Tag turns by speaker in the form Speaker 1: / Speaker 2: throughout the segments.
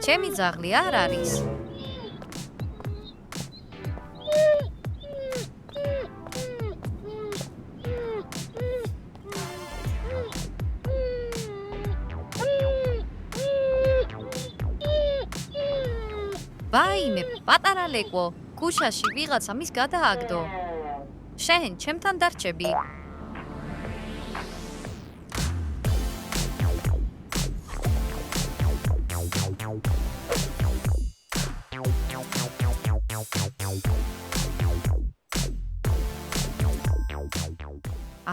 Speaker 1: ჩემი ძაღლი არ არის. ვაიმე, პატარა ლეკვო, ქუჩაში ვიღაცა მის გადააგდო. შენ ჩემთან დარჩები.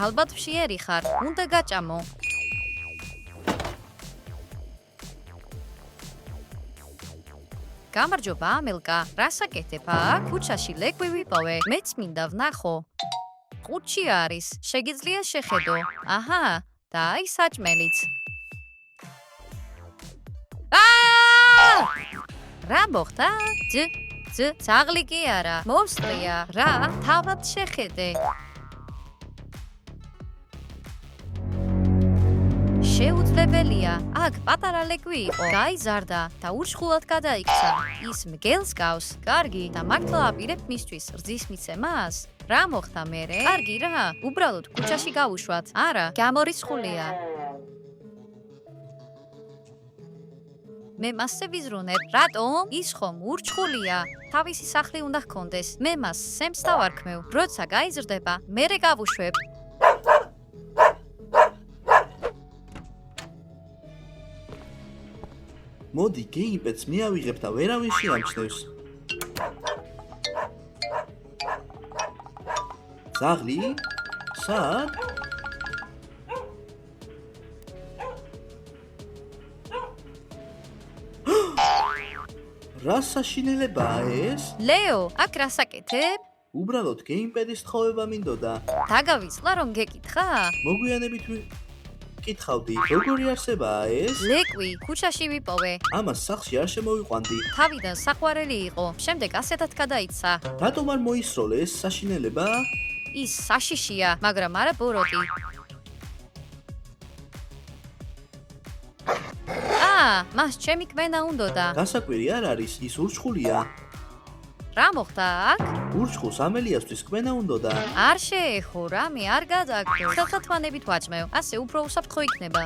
Speaker 1: ალბათ მშიერი ხარ, უნდა გაჭამო. გამარჯობა, ამელკა, რას აკეთებ აქ? ქუჩაში ლეკვი ვიპოვე, მეც მინდა ვნახო. ყუთში არის, შეგიძლია შეხედო. აჰა, და აი საჭმელიც. რა მოხდა? ძაღლი კი არა, მოსწია, რა, თავად შეხედე. შეუძლებელია, აქ პატარა ლეკვი იყო, გაიზარდა და ურჩხულად გადაიქცა. ის მგელს გავს, კარგი და მართლა აპირებ მისთვის რძის მიცემას? რა მოხდა მერე? კარგი რა, უბრალოდ ქუჩაში გავუშვათ. არა, გამორიცხულია. მე მასზე ვიზრუნებ. რატომ? ის ხომ ურჩხულია. თავისი სახლი უნდა ჰქონდეს. მე მას სემს დავარქმევ. როცა გაიზრდება, მერე გავუშვებ.
Speaker 2: მოდი, გეიმპედს მიავიღებ და ვერავინ შეამჩნევს. ძაღლი? სად? რა საშინელებაა ეს?
Speaker 1: ლეო, აქ რას აკეთებ?
Speaker 2: უბრალოდ გეიმპედის თხოვება მინდოდა.
Speaker 1: დაგავიწყლა რომ გეკითხა?
Speaker 2: მოგვიანებით კითხავდი, როგორი არსებაა ეს?
Speaker 1: ლეკვი, ქუჩაში ვიპოვე.
Speaker 2: ამას სახლში არ შემოვიყვანდი.
Speaker 1: თავიდან საყვარელი იყო, შემდეგ ასეთად გადაიცა.
Speaker 2: რატომ არ მოისროლე ეს საშინელება?
Speaker 1: ის საშიშია, მაგრამ არა ბოროტი. მას ჩემი კმენა უნდოდა.
Speaker 2: გასაკვირი არ არის, ის ურჩხულია.
Speaker 1: რა მოხდა აქ?
Speaker 2: ურჩხულს ამელიასთვის კმენა უნდოდა.
Speaker 1: არ შეეხო, რამე არ გადაგდო. ხელთათმანებით ვაჭმევ, ასე უფრო უსაფრთხო იქნება.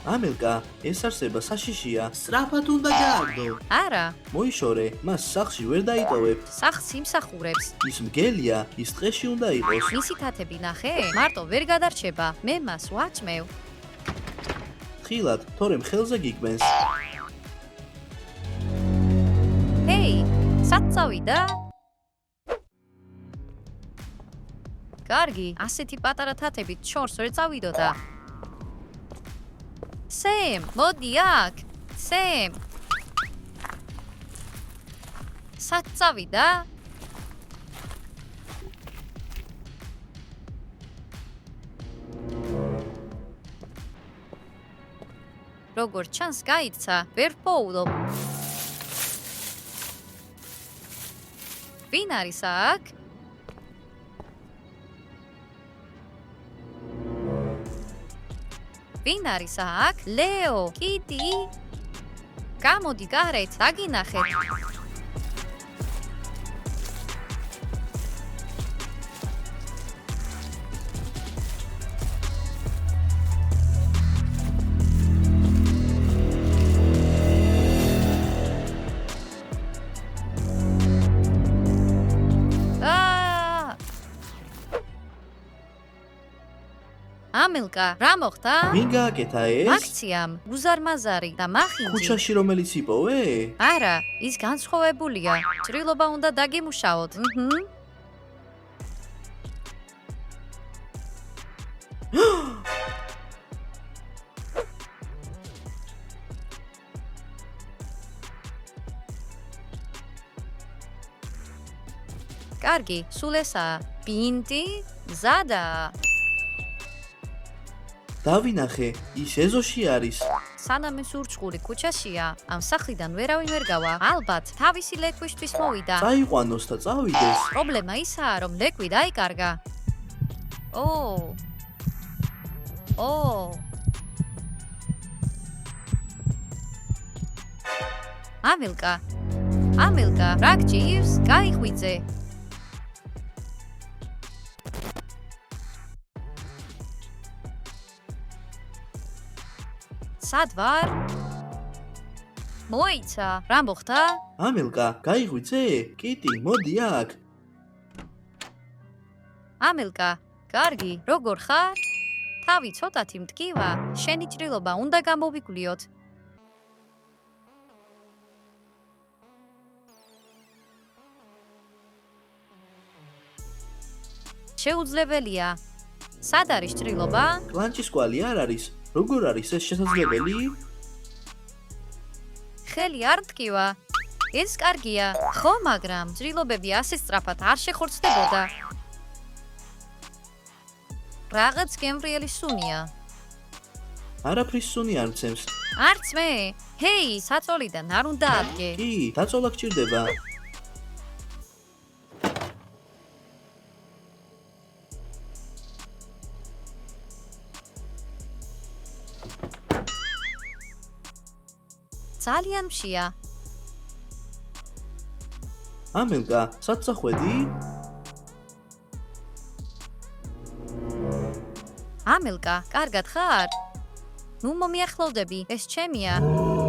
Speaker 2: ამელკა, ეს არსება საშიშია. სწრაფად უნდა გააგდო.
Speaker 1: არა,
Speaker 2: მოიშორე, მას სახლში ვერ დაიტოვებ.
Speaker 1: სახლს იმსახურებს.
Speaker 2: ის მგელია, ის ტყეში უნდა იყოს.
Speaker 1: მისი თათები ნახე? მარტო ვერ გადარჩება. მე მას ვაჭმევ.
Speaker 2: ხილად, თორემ ხელზე გიგმენს.
Speaker 1: ჰეი, სად წავიდა? კარგი, ასეთი პატარა თათებით შორს ვერ წავიდოდა. სემ, მოდი აქ. სემ. სად წავიდა? როგორც ჩანს, გაიცა, ვერ ვპოულობ. ვინ არის აქ? ვინ არის აქ? ლეო, კიტი? გამოდი გარეთ, დაგინახეთ. ამელკა, რა მოხდა?
Speaker 2: ვინ გააკეთა ეს?
Speaker 1: აქციამ, უზარმაზარი და მახინჯი.
Speaker 2: ქუჩაში რომელიც იპოვე?
Speaker 1: არა, ის განსხვავებულია. ჭრილობა უნდა დაგიმუშაოთ. კარგი, სულ ესაა. პინტი, მზადა.
Speaker 2: დავინახე, ის ეზოში არის.
Speaker 1: სანამ ეს ურჩხული ქუჩაშია, ამ სახლიდან ვერავინ ვერ გავა. ალბათ, თავისი ლეკვისთვის მოვიდა.
Speaker 2: წაიყვანოს და წავიდეს.
Speaker 1: პრობლემა ისაა, რომ ლეკვი დაიკარგა. ო. ო. ამილკა. ამილკა, რა გჭირს? გაიხვიძე. სად ვარ? მოიცა, რა მოხდა?
Speaker 2: ამილკა, გაიღვიძე? კიტი, მოდი აქ.
Speaker 1: ამილკა, კარგი, როგორ ხარ? თავი ცოტათი მტკივა, შენი ჭრილობა უნდა გამოვიკვლიოთ. შეუძლებელია. სად არის ჭრილობა?
Speaker 2: კლანჭის კვალი არ არის. როგორ არის ეს შესაძლებელი?
Speaker 1: ხელი არ მტკივა. ეს კარგია, ხო, მაგრამ ჭრილობები ასე სწრაფად არ შეხორცდებოდა. რაღაც გემრიელი სუნია.
Speaker 2: არაფრის სუნი არ მცემს.
Speaker 1: არც მე. ჰეი, საწოლიდან არ უნდა ადგე.
Speaker 2: კი, დაწოლა გჭირდება.
Speaker 1: ძალიან მშია.
Speaker 2: ამილკა, საწახვედი?
Speaker 1: ამილკა, კარგად ხარ? ნუ მომიახლოვდები, ეს ჩემია.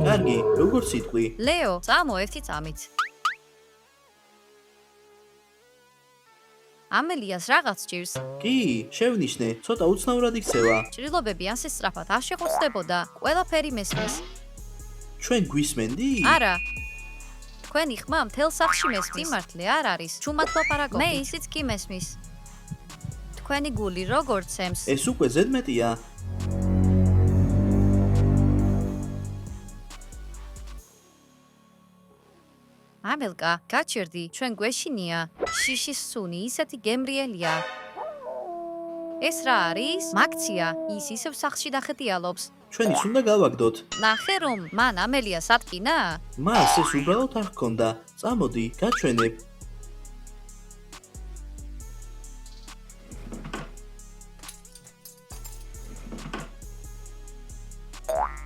Speaker 2: კარგი, როგორც სიტყვი.
Speaker 1: ლეო, წამო ერთი წამით. ამელიას რაღაც ჭირს.
Speaker 2: კი, შევნიშნე, ცოტა უცნაურად იქცევა.
Speaker 1: ჭრილობები ასე სწრაფად არ შეხორცდებოდა. ყველაფერი მესმის.
Speaker 2: ჩვენ გვისმენდი?
Speaker 1: არა. თქვენი ხმა მთელ სახლში მესმის. სიმართლე არ არის. ჩუმად ლაპარაკობთ. მე ისიც კი მესმის. თქვენი გული როგორ ცემს?
Speaker 2: ეს უკვე ზედმეტია.
Speaker 1: ამელკა, გაჩერდი, ჩვენ გვეშინია. შიშის სუნი ისეთი გემრიელია. ეს რა არის? მაქცია, ის ისევ სახლში დახეტიალობს.
Speaker 2: ჩვენის უნდა გავაგდოთ.
Speaker 1: ნახე რომ მან ამელიას ატკინა?
Speaker 2: მას ეს უბრალოდ არ ჰქონდა. წამოდი, გაჩვენებ.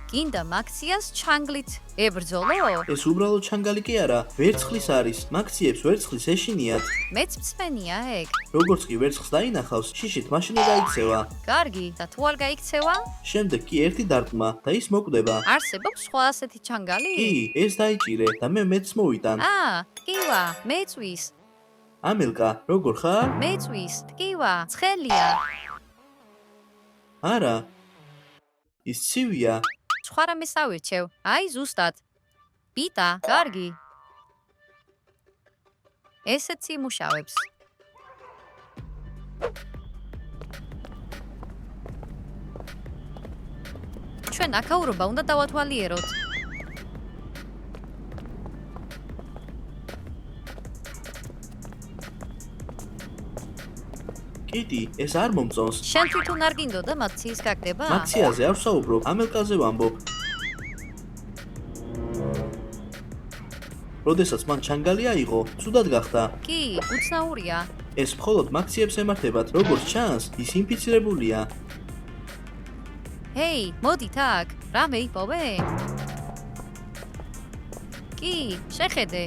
Speaker 1: გინდა მაქციას ჩანგლით ებრძოლო?
Speaker 2: ეს უბრალოდ ჩანგალი კი არა, ვერცხლის არის. მაქციებს ვერცხლის ეშინიათ.
Speaker 1: მეც მწმენია ეგ.
Speaker 2: როგორც კი ვერცხლს დაინახავს, შიშით მაშინ გაიქცევა.
Speaker 1: კარგი, და თუ არ გაიქცევა?
Speaker 2: შემდეგ კი ერთი დარტყმა და ის მოკვდება.
Speaker 1: არსებობს სხვა ასეთი ჩანგალი?
Speaker 2: კი, ეს დაიჭირე და მე მეც მოვიტან.
Speaker 1: ტკივა, მეწვის.
Speaker 2: ამილკა, როგორ ხარ?
Speaker 1: მეწვის, ტკივა, ცხელია.
Speaker 2: არა. ის ცივია.
Speaker 1: სხვა რამეს ავირჩევ. აი ზუსტად. პიტა, კარგი. ესეც იმუშავებს. ჩვენ აკაურობა უნდა დავათვალიეროთ.
Speaker 2: კიტი, ეს არ მომწონს.
Speaker 1: შენ თვითონ არ გინდოდა მაქციის გაგდება?
Speaker 2: მაქციაზე არ ვსაუბრობ, ამელკაზე ვამბობ. როდესაც მან ჩანგალი აიღო, ცუდად გახდა.
Speaker 1: კი, უცნაურია.
Speaker 2: ეს მხოლოდ მაქციებს ემართებათ, როგორც ჩანს, ის ინფიცირებულია.
Speaker 1: ჰეი, მოდით აქ, რამე იპოვე? კი, შეხედე.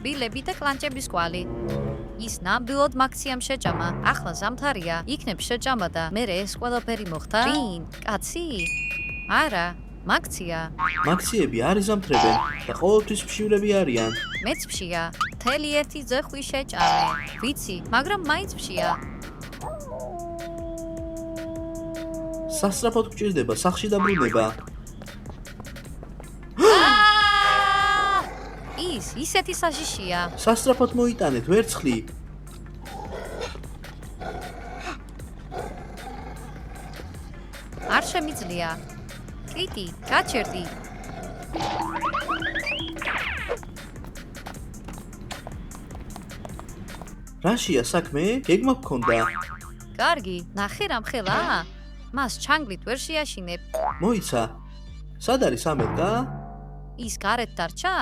Speaker 1: კბილები და კლანჭების კვალი. ის ნამდვილად მაქციამ შეჭამა. ახლა ზამთარია, იქნებ შეჭამა და მერე ეს ყველაფერი მოხდა? წინ, კაცი? არა, მაქცია.
Speaker 2: მაქციები არ იზამთრებენ და ყოველთვის ფშივრები არიან.
Speaker 1: მეც ფშია. მთელი ერთი ძეხვი შეჭამე. ვიცი, მაგრამ მაინც ფშია.
Speaker 2: სასწრაფოდ გჭირდება სახლში დაბრუნება.
Speaker 1: ისეთი საშიშია.
Speaker 2: სასწრაფოდ მოიტანეთ ვერცხლი.
Speaker 1: არ შემიძლია. კიტი, გაჩერდი.
Speaker 2: რაშია საქმე? გეგმა გქონდა.
Speaker 1: კარგი, ნახე რამ ხელა? მას ჩანგლით ვერ შეაშინებ.
Speaker 2: მოიცა. სად არის ამელკა?
Speaker 1: ის გარეთ დარჩა?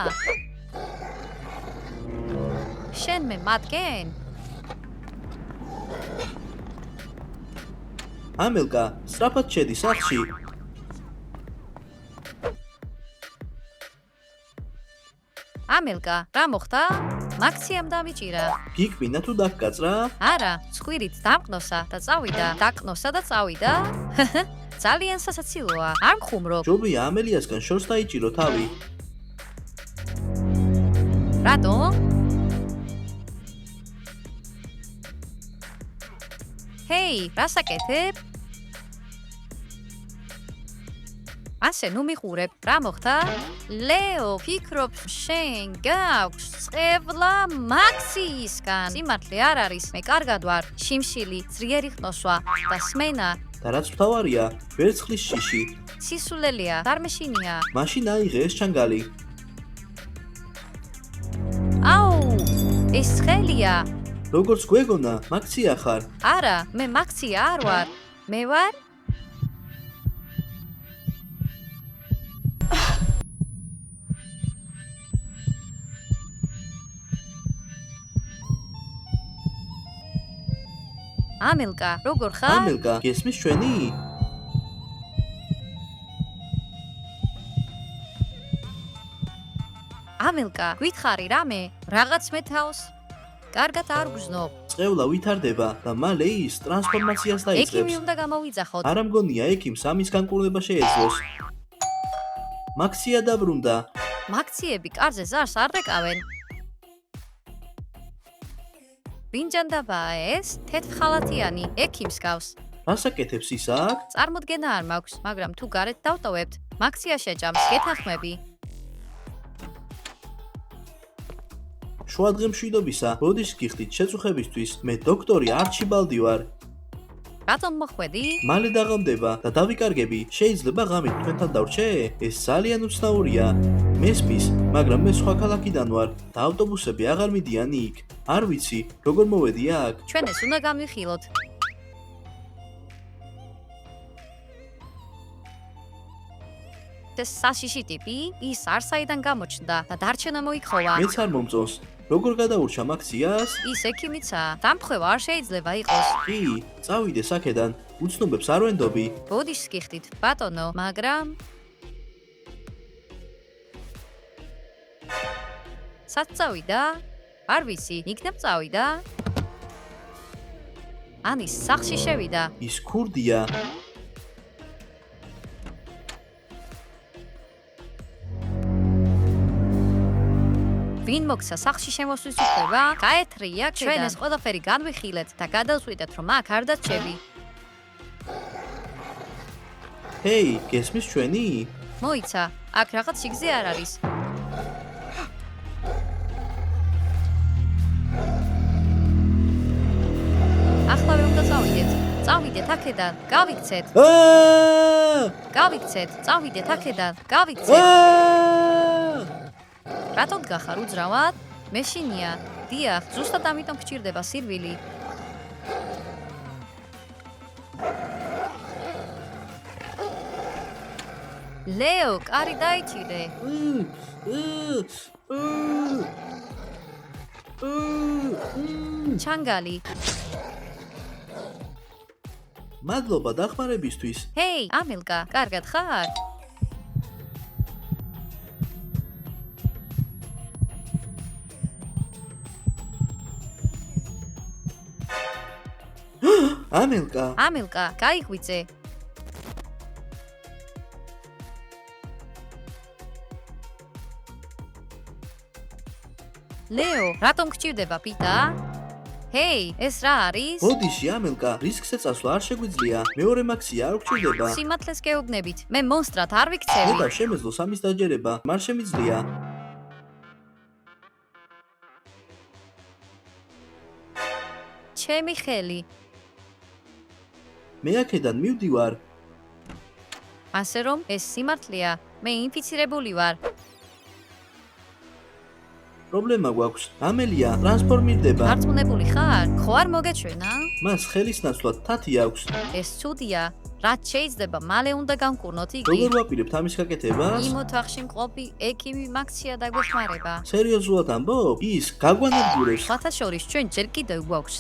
Speaker 1: შენ მე მადგენ?
Speaker 2: ამელკა, სწრაფად შედი სახლში.
Speaker 1: ამელკა, რა მოხდა? მაქციამ დამიჭირა.
Speaker 2: გიკვინა თუ დაგკაცრა?
Speaker 1: არა, ცხვირით დამკნოსა და წავიდა. დაკნოსა და წავიდა? ძალიან სასაცილოა. არ მხუმრობ.
Speaker 2: ჯობია ამელიასგან შორს დაიჭირო თავი.
Speaker 1: რატო? ჰეი, რას აკეთებ? ასე ნუ მიხურებ, რა მოხდა? ლეო, ფიქრობ, შენ გაქვს წყევლა მაქსიისგან. სიმართლე არ არის, მე კარგად ვარ. შიმშილი, ძლიერი ხნოსვა და სმენა.
Speaker 2: და რაც მთავარია, ვერცხლის შიში.
Speaker 1: სისულელია, დარმეშინია.
Speaker 2: მაშინ აიღე ეს ჩანგალი.
Speaker 1: აუ, ეს ხელია.
Speaker 2: როგორც გვეგონა, მაქცია ხარ.
Speaker 1: არა, მე მაქსია არ ვარ. მე ვარ ამელკა, როგორ ხარ?
Speaker 2: ამელკა, გესმის ჩვენი?
Speaker 1: ამელკა, გითხარი რამე? რაღაც მეთავს? კარგად არ გზნობ.
Speaker 2: წყევლა ვითარდება და მალე ის ტრანსფორმაციას
Speaker 1: ექიმი
Speaker 2: დაიწყებს.
Speaker 1: უნდა გამოვიძახოთ.
Speaker 2: არ ამგონია ექიმს ამის განკურნება შეეძლოს. მაქცია დაბრუნდა.
Speaker 1: მაქციები კარზე ზარს არ რეკავენ. ვინჯანდაბაა ეს? თეთრხალათიანი, ექიმს გავს.
Speaker 2: რას აკეთებს ის აქ?
Speaker 1: წარმოდგენა არ მაქვს, მაგრამ თუ გარეთ დავტოვებთ, მაქცია შეჭამს, გეთანხმები.
Speaker 2: შუადღე მშვიდობისა, ბოდიშ გიხდით შეწუხებისთვის, მე დოქტორი არჩიბალდი ვარ.
Speaker 1: რატომ მოხვედი?
Speaker 2: მალე დაღამდება და დავიკარგები. შეიძლება ღამით თქვენთან დავრჩე? ეს ძალიან უცნაურია. მესმის, მაგრამ მე სხვა ქალაქიდან ვარ და ავტობუსები აღარ მიდიან იქ. არ ვიცი, როგორ მოვედი აქ.
Speaker 1: ჩვენ ეს უნდა გამვიხილოთ. ეს საშიში ტიპი, ის არსაიდან გამოჩნდა და დარჩენა მოიქხოვა.
Speaker 2: მეც არ მომწონს. როგორ გადაურჩა მაქციას?
Speaker 1: ის ექიმიცაა, დამხვევა არ შეიძლება იყოს.
Speaker 2: კი, წავიდე აქედან. უცნობებს არ ვენდობი.
Speaker 1: ბოდიშს გიხდით, ბატონო, მაგრამ სად წავიდა? არ ვიცი, იქნებ წავიდა? ანის სახლში შევიდა.
Speaker 2: ის ქურდია.
Speaker 1: ვინ მოგცა სახლში შემოსვლის უფლება? გაეთრია, ჩვენ ეს ყველაფერი განვიხილეთ და გადავწყვიტეთ, რომ აქ არ დარჩები.
Speaker 2: ჰეი, გესმის ჩვენი?
Speaker 1: მოიცა, აქ რაღაც სიგზე არ არის. ახლავე უნდა წავიდეთ. წავიდეთ აქედან, გავიქცეთ. გავიქცეთ, წავიდეთ აქედან, გავიქცეთ. რატომ გახარ უძრავად? მეშინია. დიახ, ზუსტად ამიტომ გჭირდება სირვილი. ლეო, კარი დაიჭირე. ჩანგალი.
Speaker 2: მადლობა დახმარებისთვის.
Speaker 1: ჰეი, ამელკა, კარგად ხარ?
Speaker 2: ამელკა,
Speaker 1: ამელკა, გაიღვიძე. ლეო, რატომ გჭირდება პიტა? ჰეი, ეს რა არის?
Speaker 2: ბოდიში ამელკა, რისკზე წასვლა არ შეგვიძლია. მეორე მაქცია არ გჭირდება.
Speaker 1: სიმართლეს გეუბნებით, მე მონსტრად არ
Speaker 2: მე
Speaker 1: ვიქცევი.
Speaker 2: და შემეძლოს ამის დაჯერება, მარ შემიძლია.
Speaker 1: ჩემი ხელი.
Speaker 2: მე აქედან მივდივარ.
Speaker 1: ასე რომ, ეს სიმართლეა, მე ინფიცირებული ვარ.
Speaker 2: პრობლემა გვაქვს. ამელია ტრანსფორმირდება.
Speaker 1: დარწმუნებული ხარ? ხო არ მოგეჩვენა?
Speaker 2: მას ხელის ნაცვლად თათი აქვს.
Speaker 1: ეს ცუდია. რაც შეიძლება მალე უნდა განკურნოთ იგი.
Speaker 2: როგორ ვაპირებთ ამის გაკეთებას?
Speaker 1: იმ ოთახში მყოფი ექიმი მაქცია დაგვეხმარება.
Speaker 2: სერიოზულად ამბობ? ის გაგვანადგურებს.
Speaker 1: სხვათა შორის ჩვენ ჯერ კიდევ გვაქვს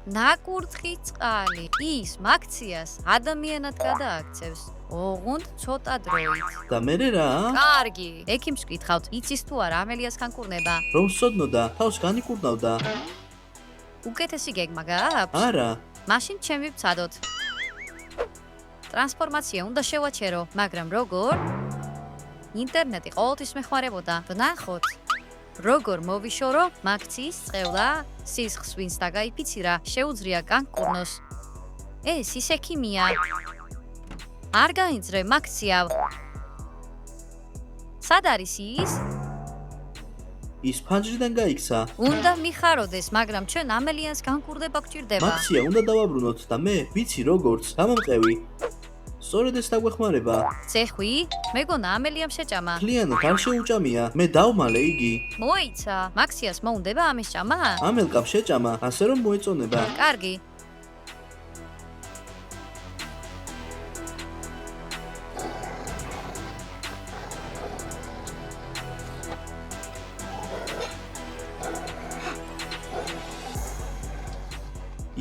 Speaker 1: ნაკურთხი წყალი. ის მაქციას ადამიანად გადააქცევს. ოღონდ ცოტა დროით.
Speaker 2: და მერე რა?
Speaker 1: კარგი. ექიმს ვკითხავთ, იცის თუ არა ამელიას განკურნება?
Speaker 2: რომ სწოდნოდა, თავს განიკურნავდა.
Speaker 1: უკეთესი გეგმა გააქვს?
Speaker 2: არა.
Speaker 1: მაშინ ჩემი ვცადოთ. ტრანსფორმაცია უნდა შევაჩერო, მაგრამ როგორ? ინტერნეტი ყოველთვის მეხმარებოდა. ვნახოთ. როგორ მოვიშორო მაქციის წყევლა, სისხლს ვინც დაგაიფიცირა, შეუძლია განკურნოს. ეს ის ექიმია. არ გაინძრე მაქცია. სად არის ის?
Speaker 2: ის ფანჯრიდან გაიქცა.
Speaker 1: უნდა მიხაროდეს, მაგრამ ჩვენ ამელიანს განკურნება გვჭირდება.
Speaker 2: მაქცია უნდა დავაბრუნოთ და მე ვიცი როგორც. გამომყევი. სწორედ ეს დაგვეხმარება.
Speaker 1: ცეხვი? მეგონა ამელიამ შეჭამა.
Speaker 2: მთლიანად არ შეუჭამია. მე დავმალე იგი.
Speaker 1: მოიცა, მაქციას მოუნდება ამის ჭამა?
Speaker 2: ამელკამ შეჭამა, ასე რომ მოეწონება.
Speaker 1: კარგი.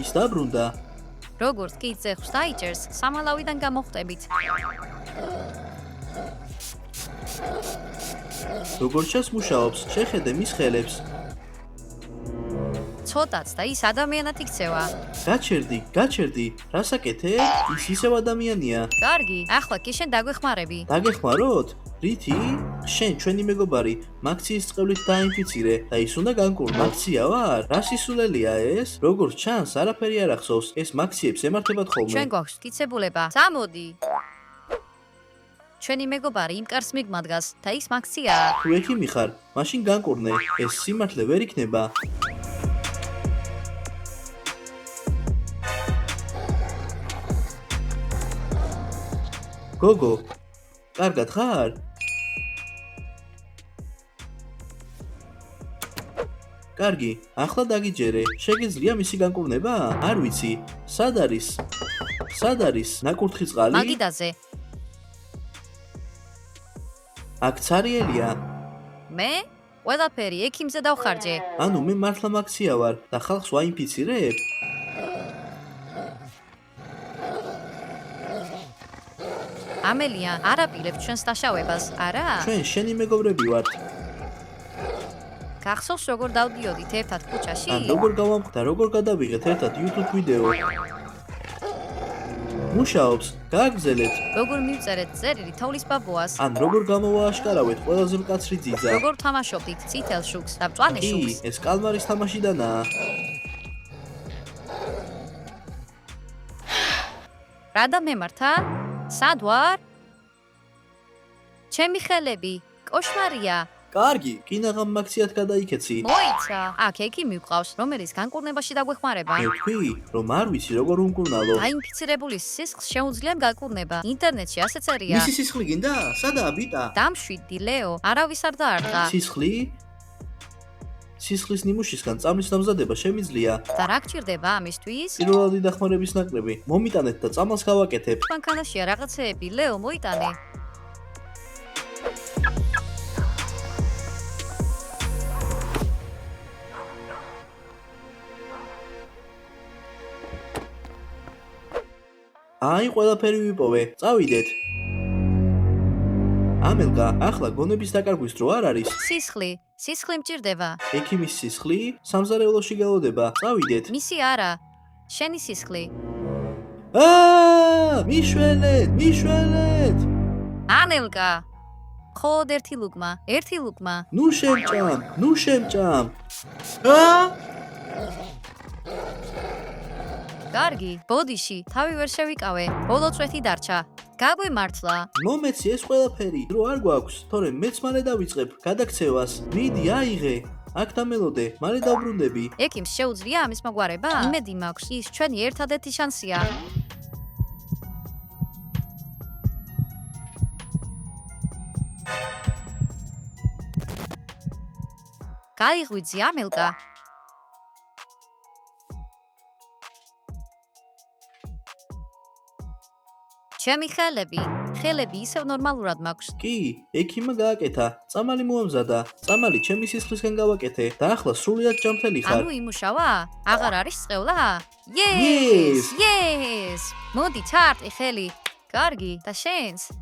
Speaker 2: ის დაბრუნდა.
Speaker 1: როგორც კი ცეხვს დაიჭერს, სამალავიდან გამოხვდებით.
Speaker 2: როგორც ჩანს მუშაობს, შეხედე მის ხელებს.
Speaker 1: ცოტაც და ის ადამიანად იქცევა.
Speaker 2: გაჩერდი, რასაკეთებ? ის ისევ ადამიანია.
Speaker 1: კარგი, ახლა კი შენ დაგვეხმარები.
Speaker 2: დაგეხმაროთ? რითი? შენ ჩვენი მეგობარი, მაქციის წყევლით დაინფიცირე და ის უნდა განკურნო. მაქცია ვარ? რა სისულელია ეს? როგორც ჩანს, არაფერი არ ახსოვს. ეს მაქციებს ემართებათ ხოლმე.
Speaker 1: ჩვენ გვაქვს მტკიცებულება. წამოდი. ჩვენი მეგობარი იმ კარს მიგმადგას და ის მაქციაა.
Speaker 2: თუ ექიმი ხარ, მაშინ განკურნე. ეს სიმართლე ვერ იქნება. გოგო, კარგად ხარ? კარგი, ახლა დაგიჯერე. შეგიძლია მისი განკურნება? არ ვიცი. სად არის? ნაკურთხი წყალი?
Speaker 1: მაგიდაზე.
Speaker 2: აქ ცარიელია.
Speaker 1: მე? ყველაფერი ექიმზე დავხარჯე.
Speaker 2: ანუ მე მართლა მაქცია ვარ და ხალხს ვაინფიცირებ?
Speaker 1: ამელია, არ აპირებთ ჩვენს დაშავებას, არა?
Speaker 2: ჩვენ შენი მეგობრები ვართ.
Speaker 1: გახსოვს როგორ დავდიოდით ერთად ქუჩაში?
Speaker 2: ან როგორ გავამხდა, როგორ გადავიღეთ ერთად YouTube ვიდეო. მუშაობს, გააგზელეთ.
Speaker 1: როგორ მივწერეთ წერილი თოვლის ბაბუას?
Speaker 2: ან როგორ გამოვააშკარავეთ ყველაზე მკაცრი ძიძა.
Speaker 1: როგორ თამაშობდით წითელ შუქს და მწვანე
Speaker 2: კი,
Speaker 1: შუქს?
Speaker 2: ეს კალმარის თამაშიდანაა.
Speaker 1: რა დამემართა? სად ვარ? ჩემი ხელები, კოშმარია.
Speaker 2: კარგი, კინაღამ მაქციად გადაიქეცი.
Speaker 1: მოიცა. აქ ექიმი ვყავს, რომელიც განკურნებაში დაგვეხმარება.
Speaker 2: მე ვთქვი, რომ არ ვიცი როგორ უმკურნალო.
Speaker 1: დაინფიცირებულის სისხლს შეუძლია განკურნება. ინტერნეტში ასე წერია.
Speaker 2: მისი სისხლი გინდა? სადაა ბიტა?
Speaker 1: დამშვიდი ლეო, არავის არ დაარტყა.
Speaker 2: სისხლი? სისხლის ნიმუშისგან წამლის დამზადება შემიძლია.
Speaker 1: და რა გჭირდება ამისთვის?
Speaker 2: პირველადი დახმარების ნაკრები. მომიტანეთ და წამალს გავაკეთებ.
Speaker 1: მანქანაშია რაღაცეები, ლეო, მოიტანე.
Speaker 2: აი, ყველაფერი ვიპოვე. წავიდეთ. ამელკა, ახლა გონების დაკარგვის დრო არ არის.
Speaker 1: სისხლი მჭირდება.
Speaker 2: ექიმის სისხლი სამზარეულოში გელოდება. წავიდეთ.
Speaker 1: მისი არა. შენი სისხლი.
Speaker 2: მიშველეთ!
Speaker 1: ანელკა. ხოდ ერთი ლუგმა.
Speaker 2: ნუ შემჭამ.
Speaker 1: კარგი, ბოდიში, თავი ვერ შევიკავე. ბოლო წვეთი დარჩა. გაგვემართლა.
Speaker 2: მომეცი ეს ყველაფერი. დრო არ გვაქვს, თორემ მეც მალე დავიწყებ გადაქცევას. მიდი, აიღე. აქ დამელოდე, მალე დავბრუნდები.
Speaker 1: ექიმს შეუძლია ამის მოგვარება? იმედი მაქვს, ის ჩვენი ერთადერთი შანსია. გაიღვიძი ამელკა. ჩემი ხელები ისევ ნორმალურად მაქვს.
Speaker 2: კი, ექიმა გააკეთა. წამალი მოამზადა. წამალი ჩემი სისხლისგან გავაკეთე და ახლა სრულიად ჯანმრთელი ხარ.
Speaker 1: ანუ იმუშავა? აღარ არის წყევლა?
Speaker 2: Yes!
Speaker 1: Yes! მოდი ჩარტი ხელი. კარგი, და შენს?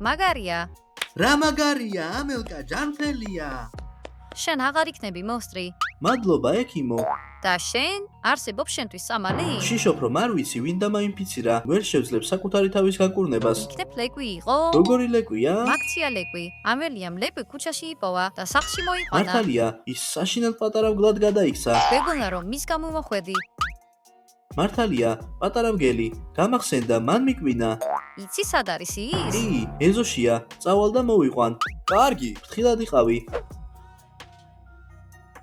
Speaker 1: მაგარია.
Speaker 2: რა მაგარია, ამელკა ჯანმრთელია.
Speaker 1: შენ აღარ იქნები მოსტრი.
Speaker 2: მადლობა, ექიმო.
Speaker 1: და შენ? არსებობს შენთვის წამალი?
Speaker 2: შიშობ რომ არ ვიცი ვინ დამაინფიცირა. ვერ შევძლებ საკუთარი თავის გაკურნებას.
Speaker 1: იქნებ ლეკვი იყო?
Speaker 2: როგორი ლეკვია?
Speaker 1: მაქცია ლეკვი. ამელიამ ლეკვი ქუჩაში იპოვა და სახლში მოიყვანა.
Speaker 2: მართალია, ის საშინელ პატარა მგლად გადაიქცა.
Speaker 1: გეგონა რომ მის გამო მოხვედი.
Speaker 2: მართალია, პატარა მგელი, გამახსენდა, მან მიკვინა.
Speaker 1: იცი სად არის ის?
Speaker 2: კი, ეზოშია, წავალ და მოვიყვან. კარგი, ფრთხილად იყავი.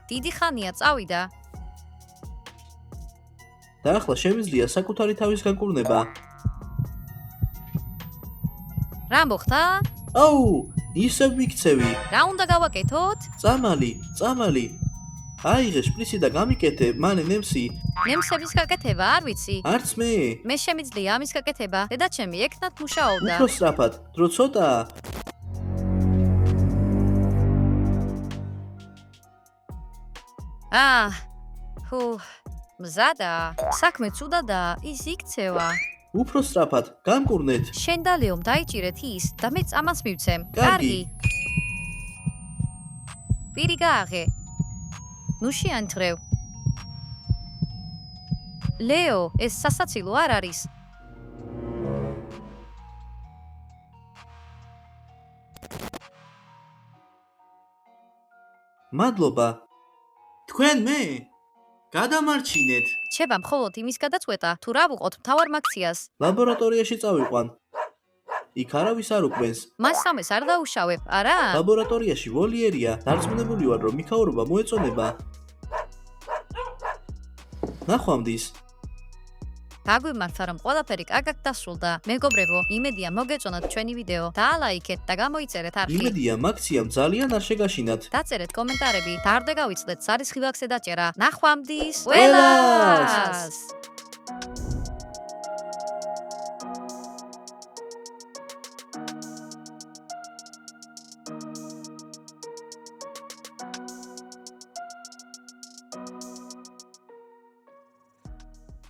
Speaker 1: დიდი ხანია წავიდა.
Speaker 2: და ახლა შემიძლია საკუთარი თავის გაკურნება.
Speaker 1: რა მოხდა?
Speaker 2: აუ, ისევ მიქცევი.
Speaker 1: რა უნდა გავაკეთოთ?
Speaker 2: წამალი. აიღე შპრიცი და გამიკეთე, მანე ნემსი.
Speaker 1: ნემსების გაკეთება არ ვიცი.
Speaker 2: არც მე.
Speaker 1: მე შემიძლია ამის გაკეთება. დედაჩემი ეკნად მუშაობდა.
Speaker 2: უფრო სწრაფად, დრო ცოტაა.
Speaker 1: მზადა. საქმე ცუდადა, ის იქცევა.
Speaker 2: უფრო სწრაფად, გამკურნეთ.
Speaker 1: შენ და ლეომ დაიჭირეთ ის და მე წამას მივცემ.
Speaker 2: კარგი.
Speaker 1: პირი გააღე. ნუ შეანთრევ. ლეო, ეს სასაცილო არ არის.
Speaker 2: მადლობა. თქვენ მე გადამარჩინეთ.
Speaker 1: ჩება მხოლოდ იმის გადაწყვეტა, თუ რა ვუყოთ მთავარ მაქციას.
Speaker 2: ლაბორატორიაში წავიყვან. იქ არავის არ უკმენს.
Speaker 1: მას სამეს არ დაუშავებ, არა?
Speaker 2: ლაბორატორიაში ვოლიერია, დარწმუნებული ვარ, რომ მიქაურობა მოეწონება. ნახვამდის.
Speaker 1: გაგვიმართა რომ ყველაფერი კარგად დასრულდა. მეგობრებო, იმედია მოგეწონათ ჩვენი ვიდეო. დაალაიქეთ და გამოიწერეთ არხი.
Speaker 2: იმედია მაქციამ ძალიან არ შეგაშინათ.
Speaker 1: დაწერეთ კომენტარები და არ დაგავიწყდეთ სარისხი ვაქსე დაჭერა. ნახვამდის.
Speaker 2: ყველას!